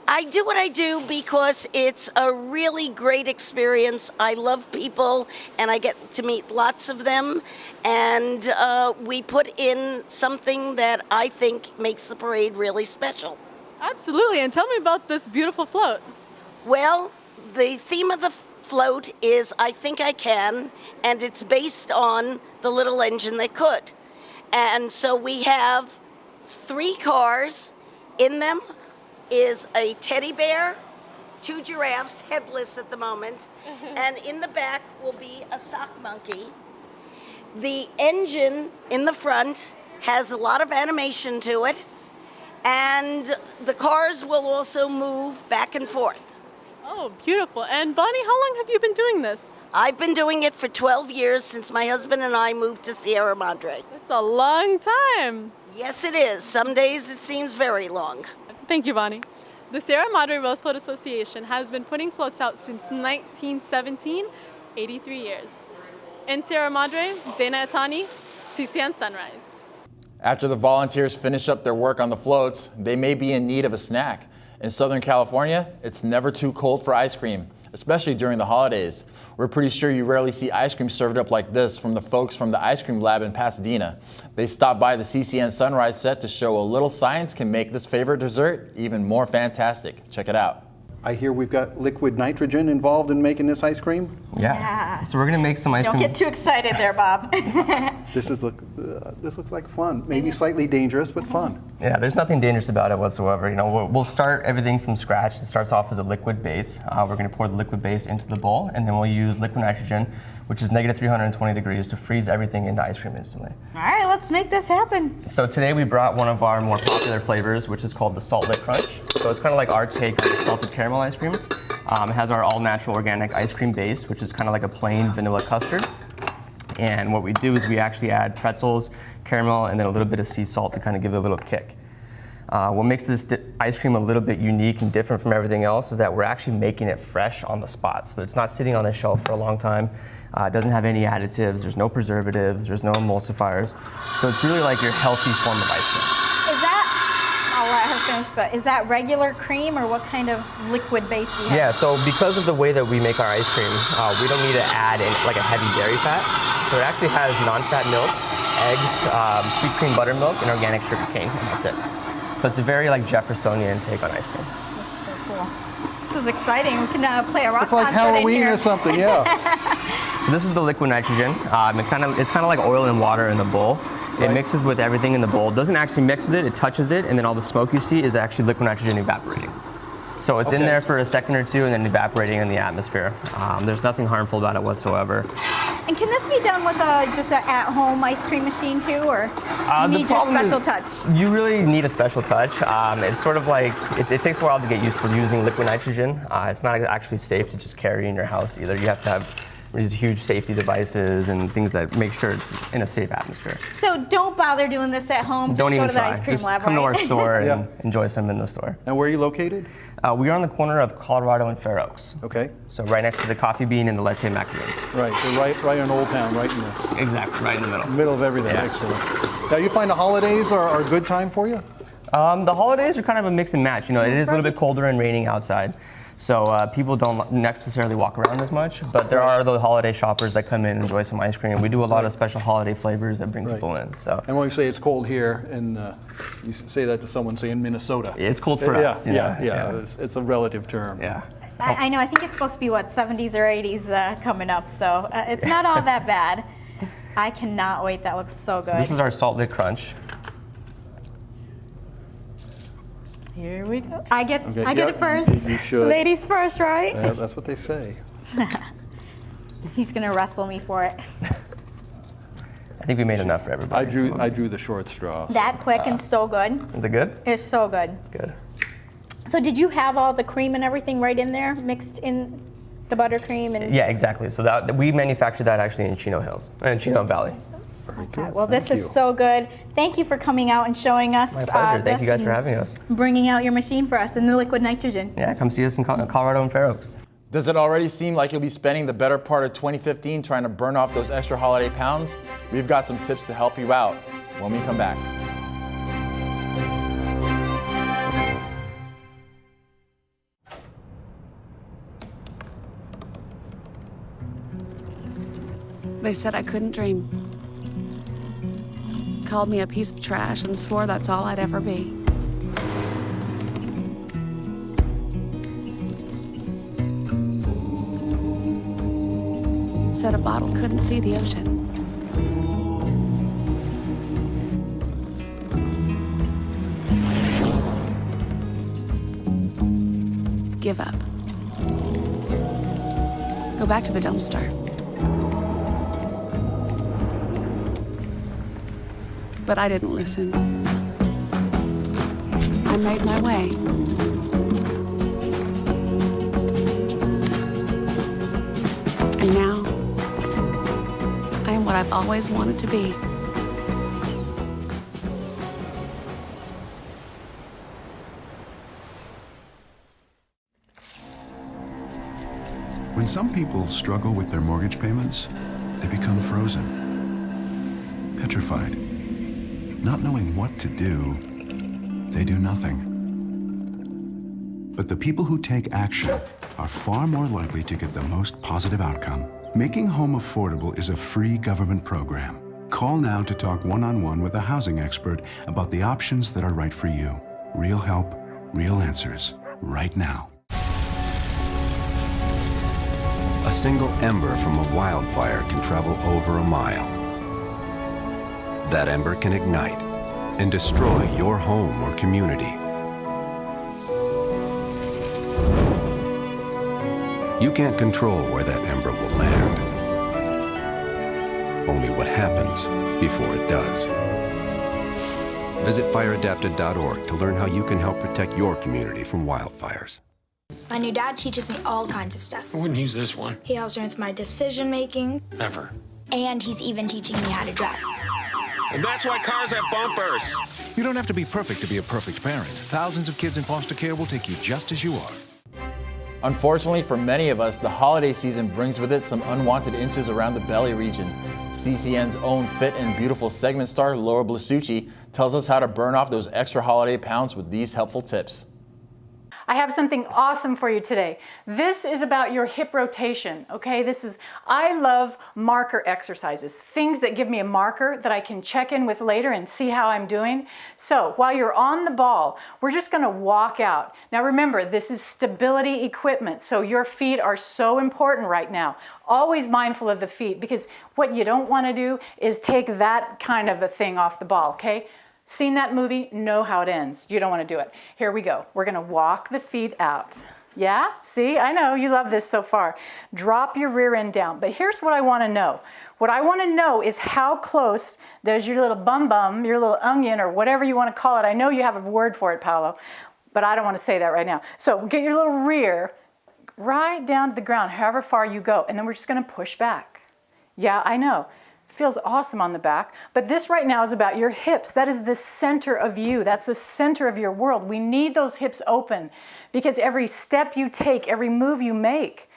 I do what I do because it's a really great experience. I love people and I get to meet lots of them, and we put in something that I think makes the parade really special. Absolutely, and tell me about this beautiful float. Well, the theme of the float is I Think I Can, and it's based on The Little Engine That Could. And so we have 3 cars. In them is a teddy bear, 2 giraffes, headless at the moment, and in the back will be a sock monkey. The engine in the front has a lot of animation to it, and the cars will also move back and forth. Oh, beautiful. And Bonnie, how long have you been doing this? I've been doing it for 12 years since my husband and I moved to Sierra Madre. That's a long time. Yes, it is. Some days it seems very long. Thank you, Bonnie. The Sierra Madre Rose Float Association has been putting floats out since 1917, 83 years. In Sierra Madre, Dana Itani, CCN Sunrise. After the volunteers finish up their work on the floats, they may be in need of a snack. In Southern California, it's never too cold for ice cream, especially during the holidays. We're pretty sure you rarely see ice cream served up like this from the folks from the Ice Cream Lab in Pasadena. They stopped by the CCN Sunrise set to show a little science can make this favorite dessert even more fantastic. Check it out. I hear we've got liquid nitrogen involved in making this ice cream. Yeah. So we're gonna make some ice Don't cream. get too excited there, Bob. This looks like fun. Maybe slightly dangerous, but fun. Yeah, there's nothing dangerous about it whatsoever. You know, we'll start everything from scratch. It starts off as a liquid base. We're gonna pour the liquid base into the bowl, and then we'll use liquid nitrogen, which is negative 320 degrees, to freeze everything into ice cream instantly. All right, let's make this happen. So today we brought one of our more popular flavors, which is called the Salt Lick Crunch. So it's kind of like our take on salted caramel ice cream. It has our all-natural organic ice cream base, which is kind of like a plain vanilla custard. And what we do is we actually add pretzels, caramel, and then a little bit of sea salt to kind of give it a little kick. What makes this ice cream a little bit unique and different from everything else is that we're actually making it fresh on the spot. So it's not sitting on the shelf for a long time. It doesn't have any additives. There's no preservatives. There's no emulsifiers. So it's really like your healthy form of ice cream. Is that, I'll let her finish, but is that regular cream or what kind of liquid base do you have? Yeah, so because of the way that we make our ice cream, we don't need to add in like a heavy dairy fat. So it actually has non-fat milk, eggs, sweet cream buttermilk, and organic sugar cane, and that's it. So it's a very like Jeffersonian take on ice cream. This is so cool. This is exciting. We can play a rock It's like concert in Halloween here. or something, yeah. So this is the liquid nitrogen. It's kind of like oil and water in the bowl. It mixes with everything in the bowl. It doesn't actually mix with it, it touches it, and then all the smoke you see is actually liquid nitrogen evaporating. So it's in there for a second or two and then evaporating in the atmosphere. There's nothing harmful about it whatsoever. And can this be done with just an at-home ice cream machine too, or you need your special touch? You really need a special touch. It's sort of like, it takes a while to get used to using liquid nitrogen. It's not actually safe to just carry in your house either. You have to have these huge safety devices and things that make sure it's in a safe atmosphere. So don't bother doing this at home. Just Don't go even to the try. ice cream Just lab, come to our right? store and enjoy some in the store. And where are you located? We are on the corner of Colorado and Fair Oaks. Okay. So right next to the Coffee Bean and the Latte Macaroons. Right, so right in Old Town, right in the... Exactly, right in the middle. Middle of everything, Yeah. excellent. Now you find the holidays are a good time for you? The holidays are kind of a mix and match. You know, it is a little bit colder and raining outside. So people don't necessarily walk around as much, but there are the holiday shoppers that come in and enjoy some ice cream. We do a lot of special holiday flavors that bring people in. So. And when we say it's cold here, and you say that to someone, say in Minnesota. It's cold for us. Yeah. It's a relative term. Yeah. I know, I think it's supposed to be, 70s or 80s coming up, so it's not all that bad. I cannot wait, that looks so good. So this is our Salt Lick Crunch. Here we go. I get Okay, it first. You should. Ladies first, right? That's what they say. He's gonna wrestle me for it. I think we made enough for everybody. I drew the short straw. That quick and so good. Is it good? It's so good. Good. So did you have all the cream and everything right in there, mixed in the buttercream and? Yeah, exactly. So that we manufactured that actually in Chino Hills, in Chino Valley. Okay, well, this is so good. Thank you for coming out and showing us. My pleasure. Thank you this guys for and having us. Bringing out your machine for us and the liquid nitrogen. Yeah, come see us in Colorado and Fair Oaks. Does it already seem like you'll be spending the better part of 2015 trying to burn off those extra holiday pounds? We've got some tips to help you out when we come back. They said I couldn't dream. Called me a piece of trash and swore that's all I'd ever be. Said a bottle couldn't see the ocean. Give up. Go back to the dumpster. But I didn't listen. I made my way. And now, I am what I've always wanted to be. When some people struggle with their mortgage payments, they become frozen, petrified. Not knowing what to do, they do nothing. But the people who take action are far more likely to get the most positive outcome. Making Home Affordable is a free government program. Call now to talk one-on-one with a housing expert about the options that are right for you. Real help, real answers, right now. A single ember from a wildfire can travel over a mile. That ember can ignite and destroy your home or community. You can't control where that ember will land. Only what happens before it does. Visit fireadapted.org to learn how you can help protect your community from wildfires. My new dad teaches me all kinds of stuff. I wouldn't use this one. He helps me with my decision making. Never. And he's even teaching me how to drive. And that's why cars have bumpers. You don't have to be perfect to be a perfect parent. Thousands of kids in foster care will take you just as you are. Unfortunately for many of us, the holiday season brings with it some unwanted inches around the belly region. CCN's own Fit and Beautiful segment star, Laura Blasucci, tells us how to burn off those extra holiday pounds with these helpful tips. I have something awesome for you today. This is about your hip rotation, okay? I love marker exercises, things that give me a marker that I can check in with later and see how I'm doing. So while you're on the ball, we're just gonna walk out. Now remember, this is stability equipment, so your feet are so important right now. Always mindful of the feet, because what you don't wanna do is take that kind of a thing off the ball, okay? Seen that movie? Know how it ends. You don't want to do it. Here we go. We're going to walk the feet out. Yeah? See? I know you love this so far. Drop your rear end down. But here's what I want to know. What I want to know is how close does your little bum, your little onion, or whatever you want to call it. I know you have a word for it, Paolo, but I don't want to say that right now. So get your little rear right down to the ground, however far you go, and then we're just going to push back. Yeah, I know. Feels awesome on the back, but this right now is about your hips. That is the center of you. That's the center of your world. We need those hips open because every step you take, every move you make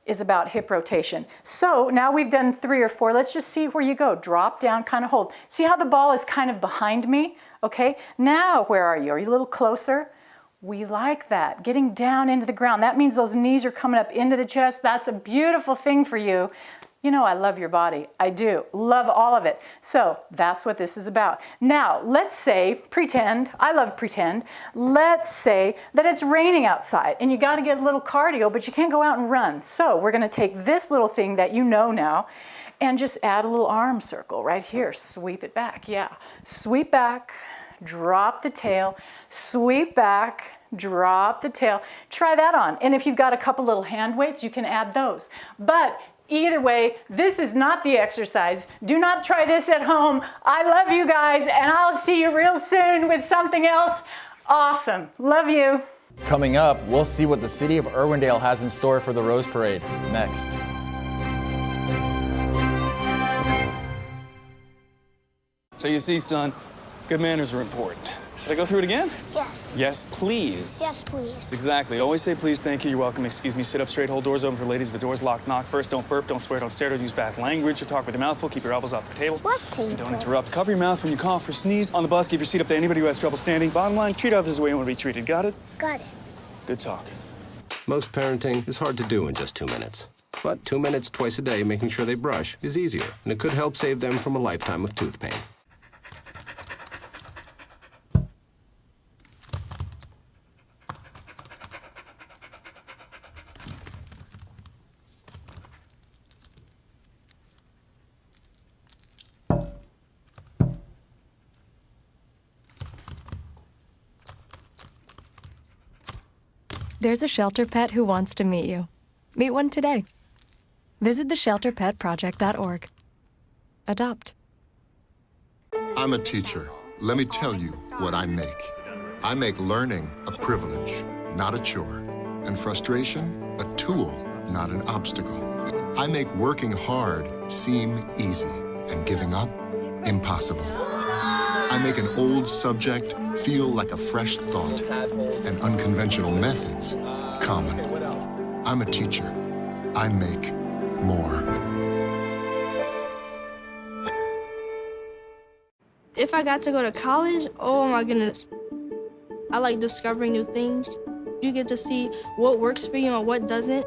is about hip rotation. So now we've done 3 or 4. Let's just see where you go. Drop down, kind of hold. See how the ball is kind of behind me? Okay, now where are you? Are you a little closer? We like that, getting down into the ground. That means those knees are coming up into the chest. That's a beautiful thing for you. You know I love your body. I do. Love all of it. So that's what this is about. Now, let's say, pretend, I love pretend, let's say that it's raining outside and you got to get a little cardio, but you can't go out and run. So we're going to take this little thing that you know now and just add a little arm circle right here. Sweep it back. Yeah. Sweep back, drop the tail, sweep back, drop the tail. Try that on. And if you've got a couple little hand weights, you can add those. But either way, this is not the exercise. Do not try this at home. I love you guys, and I'll see you real soon with something else awesome. Love you. Coming up, we'll see what the city of Irwindale has in store for the Rose Parade next. So you see, son, good manners are important. Should I go through it again? Yes. Yes, please. Yes, please. Exactly. Always say please, thank you, you're welcome, excuse me, sit up straight, hold doors open for ladies. If the door's locked, knock first. Don't burp, don't swear, don't stare, don't use bad language, or talk with your mouth full. Keep your elbows off the table. What table? And don't interrupt. Cover your mouth when you cough or sneeze. On the bus, give your seat up to anybody who has trouble standing. Bottom line, treat others the way you want to be treated. Got it? Got it. Good talk. Most parenting is hard to do in just 2 minutes. But 2 minutes twice a day making sure they brush is easier, and it could help save them from a lifetime of tooth pain. There's a shelter pet who wants to meet you. Meet one today. Visit theshelterpetproject.org. Adopt. I'm a teacher. Let me tell you what I make. I make learning a privilege, not a chore, and frustration a tool, not an obstacle. I make working hard seem easy and giving up impossible. I make an old subject feel like a fresh thought and unconventional methods common. I'm a teacher. I make more. If I got to go to college, oh my goodness. I like discovering new things. You get to see what works for you and what doesn't.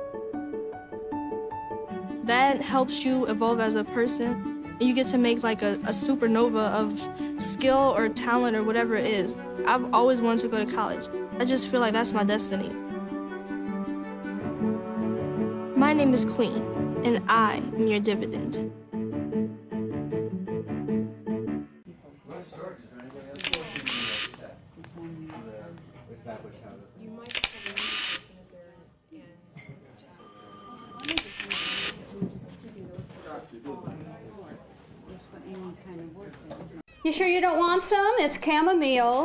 That helps you evolve as a person. You get to make like a supernova of skill or talent or whatever it is. I've always wanted to go to college. I just feel like that's my destiny. My name is Queen. and I am your dividend. You sure you don't want some? It's chamomile.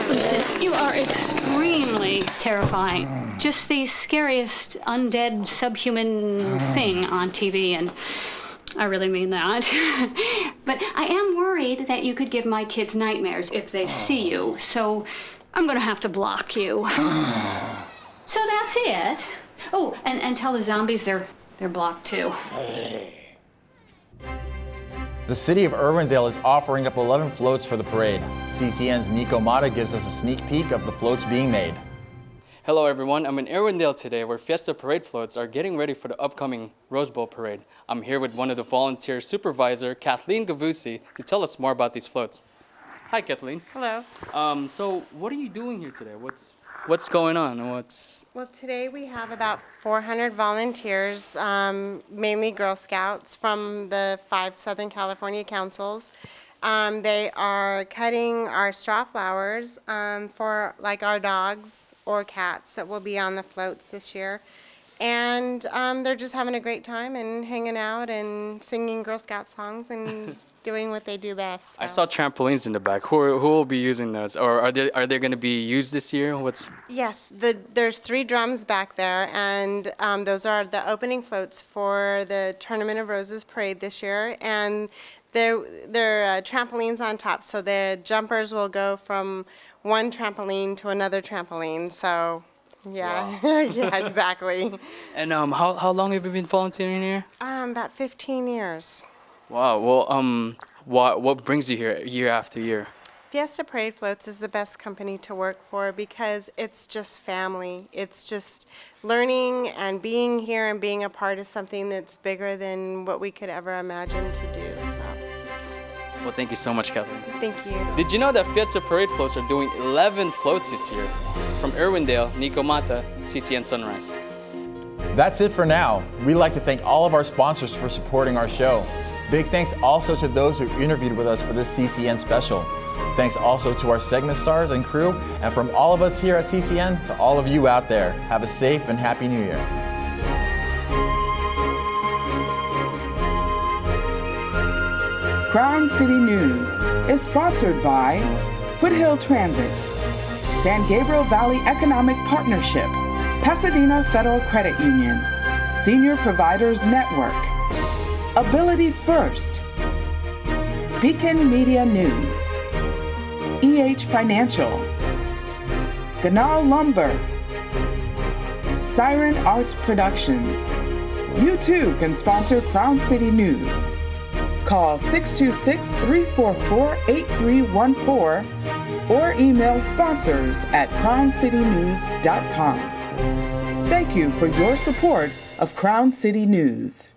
Listen, you are extremely terrifying. Just the scariest undead subhuman thing on TV, and I really mean that. But I am worried that you could give my kids nightmares if they see you, so I'm gonna have to block you. So that's it. Oh, and tell the zombies they're blocked too. The city of Irwindale is offering up 11 floats for the parade. CCN's Nico Mata gives us a sneak peek of the floats being made. Hello everyone, I'm in Irwindale today where Fiesta Parade floats are getting ready for the upcoming Rose Bowl Parade. I'm here with one of the volunteer supervisor, Kathleen Gavusi, to tell us more about these floats. Hi Kathleen. Hello. So what are you doing here today? What's going on? Well, today we have about 400 volunteers, mainly Girl Scouts from the 5 Southern California councils. They are cutting our straw flowers for like our dogs or cats that will be on the floats this year. And they're just having a great time and hanging out and singing Girl Scout songs and doing what they do best. So. I saw trampolines in the back. Who will be using those? Or are they going to be used this year? Yes, there's 3 drums back there, and those are the opening floats for the Tournament of Roses parade this year. And they're trampolines on top, so the jumpers will go from one trampoline to another trampoline. So, yeah, wow. Yeah, exactly. And how long have you been volunteering here? About 15 years. Wow. Well, what brings you here year after year? Fiesta Parade Floats is the best company to work for because it's just family. It's just learning and being here and being a part of something that's bigger than what we could ever imagine to do. So. Well, thank you so much, Kathleen. Thank you. Did you know that Fiesta Parade Floats are doing 11 floats this year? From Irwindale, Nico Mata, CCN Sunrise. That's it for now. We'd like to thank all of our sponsors for supporting our show. Big thanks also to those who interviewed with us for this CCN special. Thanks also to our segment stars and crew, and from all of us here at CCN to all of you out there, have a safe and happy New Year. Crown City News is sponsored by Foothill Transit, San Gabriel Valley Economic Partnership, Pasadena Federal Credit Union, Senior Providers Network, Ability First, Beacon Media News, EH Financial, Ganal Lumber, Siren Arts Productions. You too can sponsor Crown City News. Call 626-344-8314 or email sponsors@crowncitynews.com. Thank you for your support of Crown City News.